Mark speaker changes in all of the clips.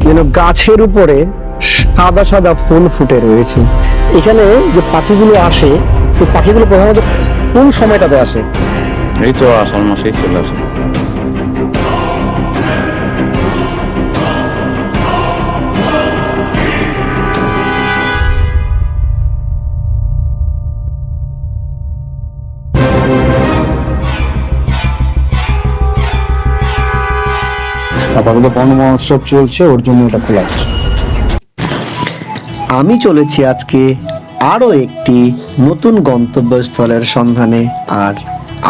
Speaker 1: যেন গাছের উপরে সাদা সাদা ফুল ফুটে রয়েছে। এখানে যে পাখিগুলো আসে, তো পাখিগুলো প্রধানত কোন সময়টাতে আসে?
Speaker 2: এই তো আষাঢ় মাসেই চলে আসে।
Speaker 3: আপাতত বন মহোৎসব চলছে, ওর জন্য এটা খোলা আছে।
Speaker 1: আমি চলেছি আজকে আরও একটি নতুন গন্তব্যস্থলের সন্ধানে, আর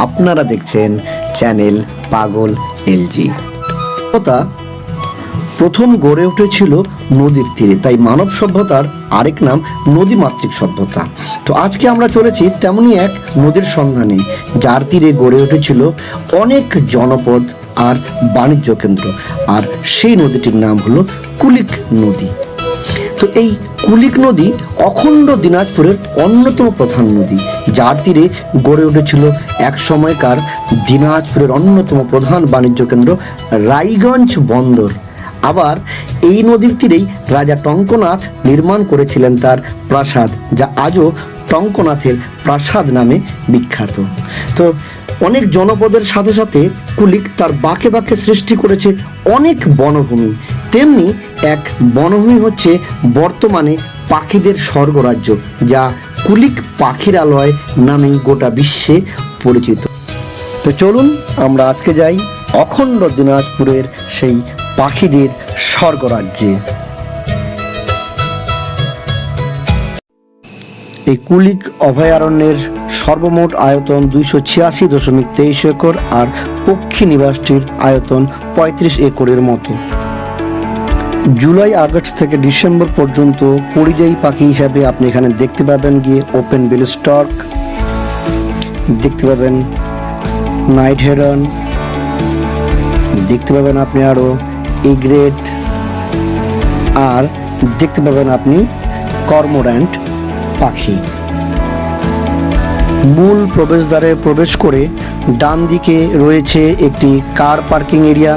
Speaker 1: আপনারা দেখছেন চ্যানেল পাগল এলজি। প্রথম গড়ে উঠেছিল নদীর তীরে, তাই মানব সভ্যতার আরেক নাম নদীমাতৃক সভ্যতা। তো আজকে আমরা চলেছি তেমনই এক নদীর সন্ধানে, যার তীরে গড়ে উঠেছিল অনেক জনপদ আর বাণিজ্য কেন্দ্র, আর সেই নদীটির নাম হলো কুলিক নদী। তো এই কুলিক নদী অখণ্ড দিনাজপুরের অন্যতম প্রধান নদী, যার তীরে গড়ে উঠেছিল এক সময়কার দিনাজপুরের অন্যতম প্রধান বাণিজ্য কেন্দ্র রায়গঞ্জ বন্দর। আবার এই নদীর তীরেই রাজা টঙ্কনাথ নির্মাণ করেছিলেন তার প্রাসাদ, যা আজও টঙ্কনাথের প্রাসাদ নামে বিখ্যাত। তো অনেক জনপদের সাথে সাথে কুলিক তার বাঁকে বাঁকে সৃষ্টি করেছে অনেক বনভূমি। তেমনি এক বনভূমি হচ্ছে বর্তমানে পাখিদের স্বর্গরাজ্য, যা কুলিক পাখিরালয় নামে গোটা বিশ্বে পরিচিত। তো চলুন আমরা আজকে যাই অখণ্ড দিনাজপুরের সেই পাখিদের স্বর্গরাজ্যে। এই কুলিক অভয়ারণ্যের সর্বমোট আয়তন 286.23 একর, আর পক্ষী নিবাসটির আয়তন 35 একরের মতো। জুলাই আগস্ট থেকে ডিসেম্বর পর্যন্ত পরিযায়ী পাখি হিসাবে আপনি এখানে দেখতে পাবেন গিয়ে ওপেন বিল স্টর্ক, দেখতে পাবেন নাইট হেরন, দেখতে পাবেন আপনি আরও ইগ্রেট, আর দেখতে পাবেন আপনি কর্মোর্যান্ট পাখি। মূল প্রবেশদ্বারে প্রবেশ করে ডান দিকে রয়েছে একটি কার পার্কিং এরিয়া।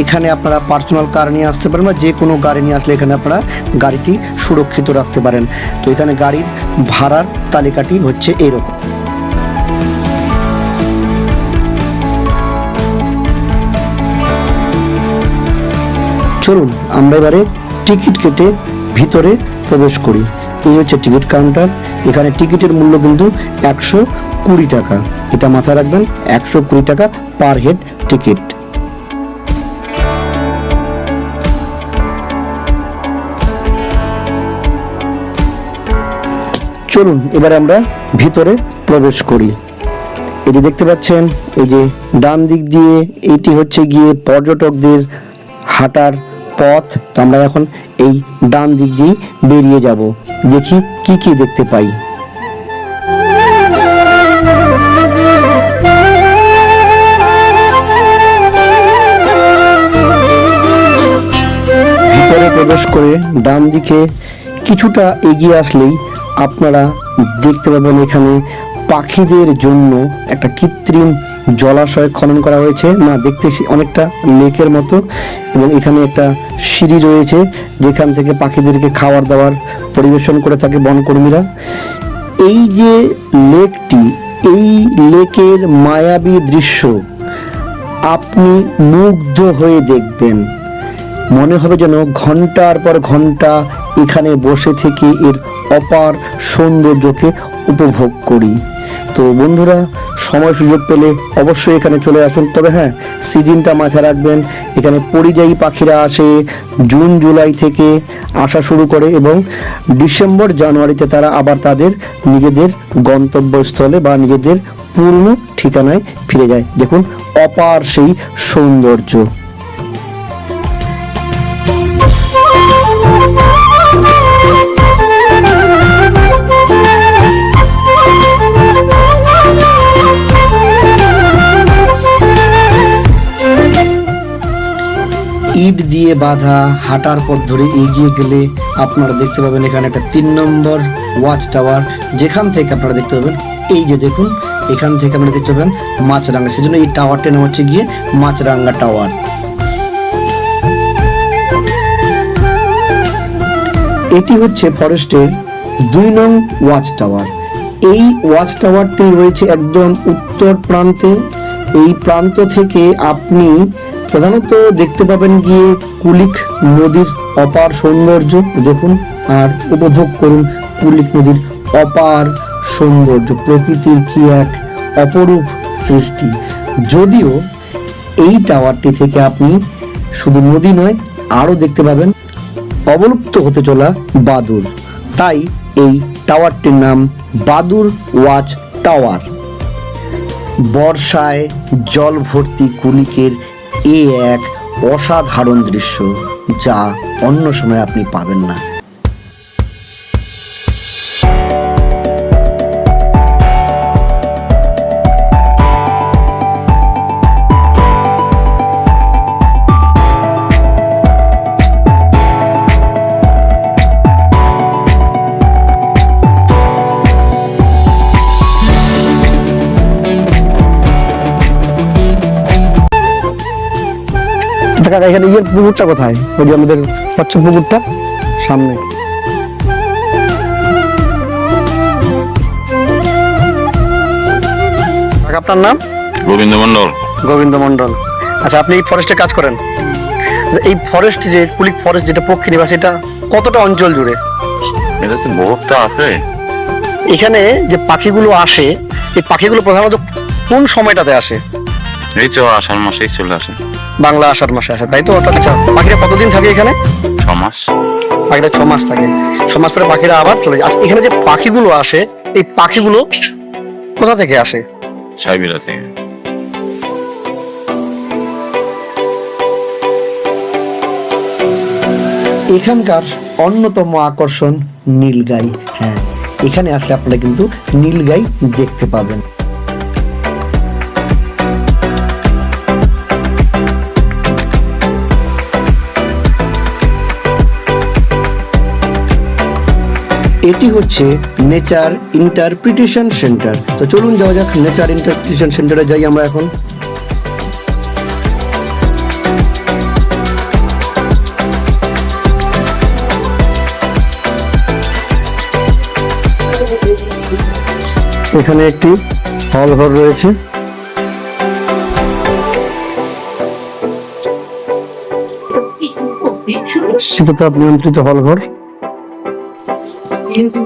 Speaker 1: এখানে আপনারা পার্সোনাল কার নিয়ে আসতে পারেন, বা যে কোনো গাড়ি নিয়ে আসলে এখানে আপনারা গাড়িটি সুরক্ষিত রাখতে পারেন। তো এখানে গাড়ির ভাড়ার তালিকাটি হচ্ছে এরকম। চলুন আমরা এবারে টিকিট কেটে ভিতরে প্রবেশ করি। এই হচ্ছে টিকিট কাউন্টার। এখানে টিকিটের মূল্য কিন্তু 120 টাকা, এটা মাথায় রাখবেন, 120 টাকা পার হেড টিকিট। চলুন এবারে আমরা ভিতরে প্রবেশ করি। এই যে দেখতে পাচ্ছেন, এই যে ডান দিক দিয়ে এটি হচ্ছে গিয়ে পর্যটকদের হাঁটার পথ। তো আমরা এখন এই ডান দিক দিয়ে বেরিয়ে যাব, দেখি কি কি দেখতে পাই। ভিতরে প্রবেশ করে ডান দিকে কিছুটা এগিয়ে আসলেই আপনারা দেখতে পাবেন এখানে পাখিদের জন্য একটা কৃত্রিম জলাশয় খনন করা হয়েছে, না দেখতে অনেকটা লেকের মতো, এবং এখানে একটা সিঁড়ি রয়েছে যেখান থেকে পাখিদেরকে খাবার দাবার পরিবেশন করে থাকে বনকর্মীরা। এই যে লেকটি, এই লেকের মায়াবী দৃশ্য আপনি মুগ্ধ হয়ে দেখবেন, মনে হবে যেন ঘন্টার পর ঘন্টা এখানে বসে থেকে এর অপার সৌন্দর্যকে উপভোগ করি। তো বন্ধুরা, সময় সুযোগ পেলে অবশ্যই এখানে চলে আসুন। তবে হ্যাঁ, সিজনটা মাথায় রাখবেন, এখানে পরিযায়ী পাখিরা আসে জুন জুলাই থেকে আসা শুরু করে, এবং ডিসেম্বর জানুয়ারিতে তারা আবার তাদের নিজেদের গন্তব্যস্থলে বা নিজেদের পুরনো ঠিকানায় ফিরে যায়। দেখুন অপার সেই সৌন্দর্য। ইট দিয়ে বাঁধা হাঁটার পথ ধরে এগিয়ে গেলে আপনারা দেখতে পাবেন এখানে একটা 3 নম্বর ওয়াচ টাওয়ার, যেখান থেকে আপনারা দেখতে পাবেন, এই যে দেখুন এখান থেকে আপনারা দেখতে পাবেন মাছরাঙ্গা, সেজন্য এই টাওয়ারটার নাম হচ্ছে গিয়ে মাছরাঙ্গা টাওয়ার। এটি হচ্ছে ফরেস্টের 2 নং ওয়াচ টাওয়ার। এই ওয়াচ টাওয়ারটি রয়েছে একদম উত্তর প্রান্তে। এই প্রান্ত থেকে আপনি প্রধানত দেখতে পাবেন গিয়ে কুলিক নদীর অপার সৌন্দর্য দেখুন আর উপভোগ করুন কুলিক নদীর অপার সৌন্দর্য। প্রকৃতির কি এক অপরূপ সৃষ্টি। যদিও এই টাওয়ারটি থেকে আপনি শুধু নদী নয় আরও দেখতে পাবেন অবলুপ্ত হতে চলা বাদুর। তাই এই টাওয়ারটির নাম বাদুর ওয়াচ টাওয়ার। বর্ষায় জল ভর্তি কুলিকের এ এক অসাধারণ দৃশ্য যা অন্য সময় আপনি পাবেন না।
Speaker 3: এখানে ইয়ের পুকুরটা কোথায়? ওই যে আমাদের স্বচ্ছ পুকুরটা সামনে। আপনার নাম?
Speaker 2: গোবিন্দ মন্ডল।
Speaker 3: গোবিন্দ মন্ডল। আচ্ছা, আপনি এই ফরেস্টে কাজ করেন। এই ফরেস্ট যে কুলিক ফরেস্ট যেটা পক্ষী নিবাস, এটা কতটা অঞ্চল জুড়ে?
Speaker 2: এটা তো বহুতটা আছে।
Speaker 3: এখানে যে পাখিগুলো আসে, এই পাখিগুলো প্রধানত কোন সময়টাতে আসে?
Speaker 2: এই তো আষাঢ় মাসেই চলে আসে।
Speaker 3: বাংলা আষাঢ় মাসে আসে, তাই তো? আচ্ছা, পাখিরা কতদিন থাকে এখানে?
Speaker 2: 6 মাস।
Speaker 3: পাখিরা 6 মাস থাকে। 6 মাস পরে পাখিরা আবার চলে যায়। আচ্ছা, এখানে যে পাখিগুলো আসে, এই পাখিগুলো কোথা থেকে আসে?
Speaker 2: সাইবেরিয়া থেকে।
Speaker 1: এখানকার অন্যতম আকর্ষণ নীলগাই। হ্যাঁ, এখানে আসলে আপনারা কিন্তু নীলগাই দেখতে পাবেন। এটি হচ্ছে নেচার ইন্টারপ্রিটেশন সেন্টার। তো চলুন যাওয়া যাক নেচার ইন্টারপ্রিটেশন সেন্টারে যাই আমরা এখন।
Speaker 3: এখানে একটি হল ঘর রয়েছে। শীততাপ নিয়ন্ত্রিত হল ঘর।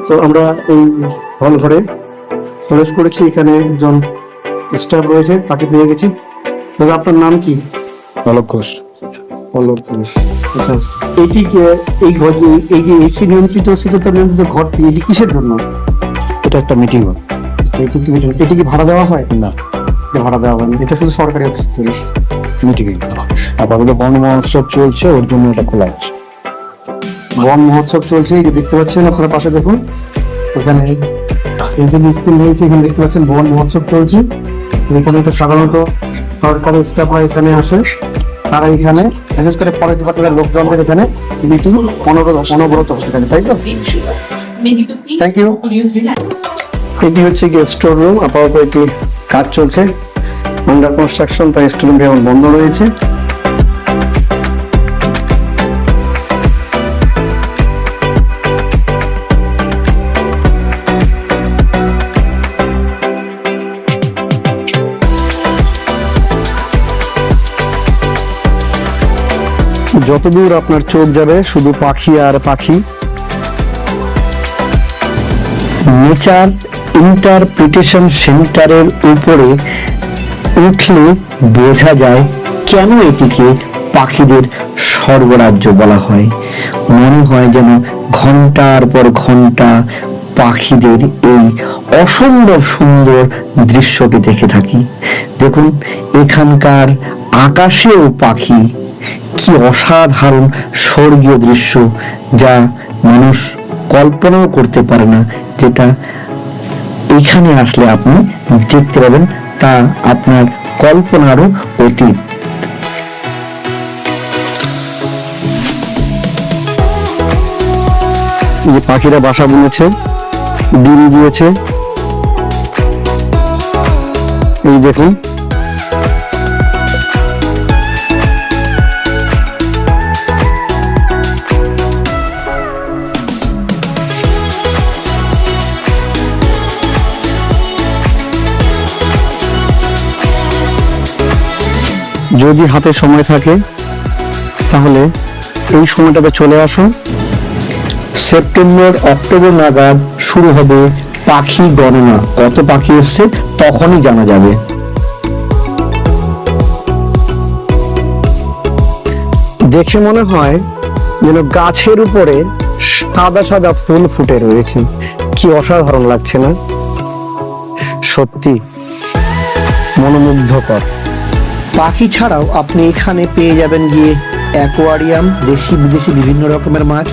Speaker 1: তো আমরা এই হল ঘরে প্রবেশ করেছি। এখানে একজন স্টাফ রয়েছে, তাকে পেয়ে গেছি। তবে আপনার নাম কি?
Speaker 3: অলোক ঘোষ।
Speaker 1: অলোক ঘোষ। আচ্ছা, এটি এই ঘর এই যে এসি নিয়ন্ত্রিত শীততাপ নিয়ন্ত্রিত ঘরটি, এটি কিসের জন্য?
Speaker 3: এটা একটা মিটিং হল।
Speaker 1: আচ্ছা, এটি কি ভাড়া দেওয়া হয়?
Speaker 3: না,
Speaker 1: এটা ভাড়া দেওয়া হয় না, এটা শুধু সরকারি অফিস ছিল।
Speaker 3: মিটিং আপাতত বন মহোৎসব চলছে, ওর জন্য এটা খোলা আছে।
Speaker 1: বন মহোৎসব চলছে, এই যে দেখতে পাচ্ছেন আপনারা পাশে দেখুন, এখানে এই যে স্ক্রিন রয়েছে, এখানে দেখতে পাচ্ছেন বন মহোৎসব চলছে। এখানে তো সাধারণত সরকারি স্টাফরা এখানে আসে, তারা এখানে বিশেষ করে ফরেস্ট ডিপার্টমেন্টের লোকজনদের এখানে মিটিং অনবরত হতে থাকে, তাই তো? Thank you.
Speaker 3: এটি হচ্ছে কি স্টোর রুম। আপাতত এটি কাজ চলছে, আন্ডার কনস্ট্রাকশন, তাই স্টোর রুমটি এখন বন্ধ রয়েছে। যতদূর আপনার চোখ যাবে শুধু পাখি আর পাখি।
Speaker 1: নেচার ইন্টারপ্রিটেশন সেন্টারের উপরে উঠলে বোঝা যায় কেন এটিকে পাখিদের স্বর্গরাজ্য বলা হয়। মনে হয় যেন ঘন্টার পর ঘন্টা পাখিদের এই অসম্ভব সুন্দর দৃশ্যটি দেখে থাকি। দেখুন, এখানকার আকাশেও পাখি, কি অসাধারণ স্বর্গীয় দৃশ্য যা মানুষ কল্পনাও করতে পারে না। যেটা এখানে আসলে আপনি দেখতে পাবেন, তা আপনার কল্পনারও অতীত।
Speaker 3: যে পাখিরা বাসা বুনেছে, ডিম দিয়েছে, এই দেখুন। যদি হাতে সময় থাকে তাহলে এই সময়টাতে চলে আসুন।
Speaker 1: সেপ্টেম্বর অক্টোবর নাগাদ শুরু হবে পাখি গণনা। কত পাখি এসছে তখনই জানা যাবে।
Speaker 3: দেখে মনে হয় যেন গাছের উপরে সাদা সাদা ফুল ফুটে রয়েছে। কি অসাধারণ লাগছে না? সত্যি মনোমুগ্ধকর।
Speaker 1: পাখি ছাড়াও আপনি এখানে পেয়ে যাবেন গিয়ে অ্যাকোয়ারিয়াম, দেশি বিদেশি বিভিন্ন রকমের মাছ,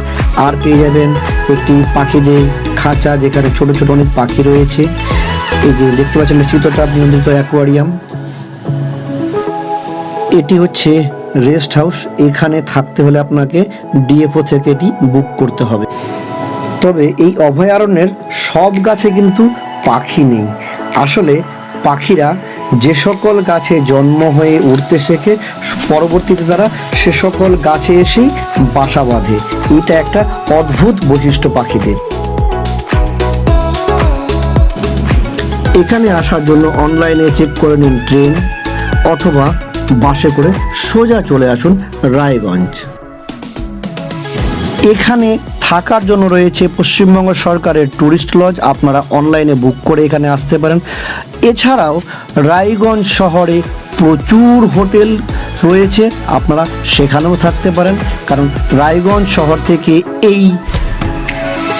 Speaker 1: আর পেয়ে যাবেন একটি পাখিদের খাঁচা যেখানে ছোট ছোট অনেক পাখি রয়েছে। এই যে দেখতে পাচ্ছেন শীততাপ নিয়ন্ত্রিত অ্যাকোয়ারিয়াম। এটি হচ্ছে রেস্ট হাউস। এখানে থাকতে হলে আপনাকে ডিএফও থেকে এটি বুক করতে হবে। তবে এই অভয়ারণ্যের সব গাছে কিন্তু পাখি নেই। আসলে পাখিরা যে সকল গাছে জন্ম হয়ে উড়তে শেখে, পরবর্তীতে তারা সে সকল গাছে এসেই বাসা বাঁধে। এটা একটা অদ্ভুত বৈশিষ্ট্য পাখিদের। এখানে আসার জন্য অনলাইনে চেক করে নিন ট্রেন, অথবা বাসে করে সোজা চলে আসুন রায়গঞ্জ। এখানে থাকার জন্য রয়েছে পশ্চিমবঙ্গ সরকারের ট্যুরিস্ট লজ। আপনারা অনলাইনে বুক করে এখানে আসতে পারেন। এছাড়াও রায়গঞ্জ শহরে প্রচুর হোটেল রয়েছে, আপনারা সেখানেও থাকতে পারেন। কারণ রায়গঞ্জ শহর থেকে এই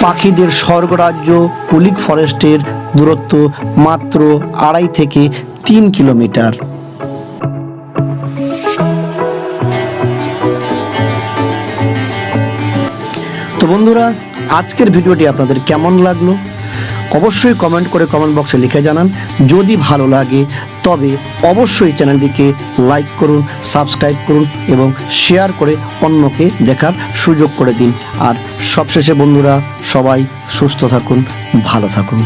Speaker 1: পাখিদের স্বর্গরাজ্য কুলিক ফরেস্টের দূরত্ব মাত্র 2.5 থেকে 3 কিলোমিটার। তো বন্ধুরা, আজকের ভিডিওটি আপনাদের কেমন লাগলো অবশ্যই কমেন্ট করে কমেন্ট বক্সে লিখে জানান। যদি ভালো লাগে তবে অবশ্যই চ্যানেলটিকে লাইক করুন, সাবস্ক্রাইব করুন এবং শেয়ার করে অন্যকে দেখার সুযোগ করে দিন। আর সবশেষে বন্ধুরা, সবাই সুস্থ থাকুন, ভালো থাকুন।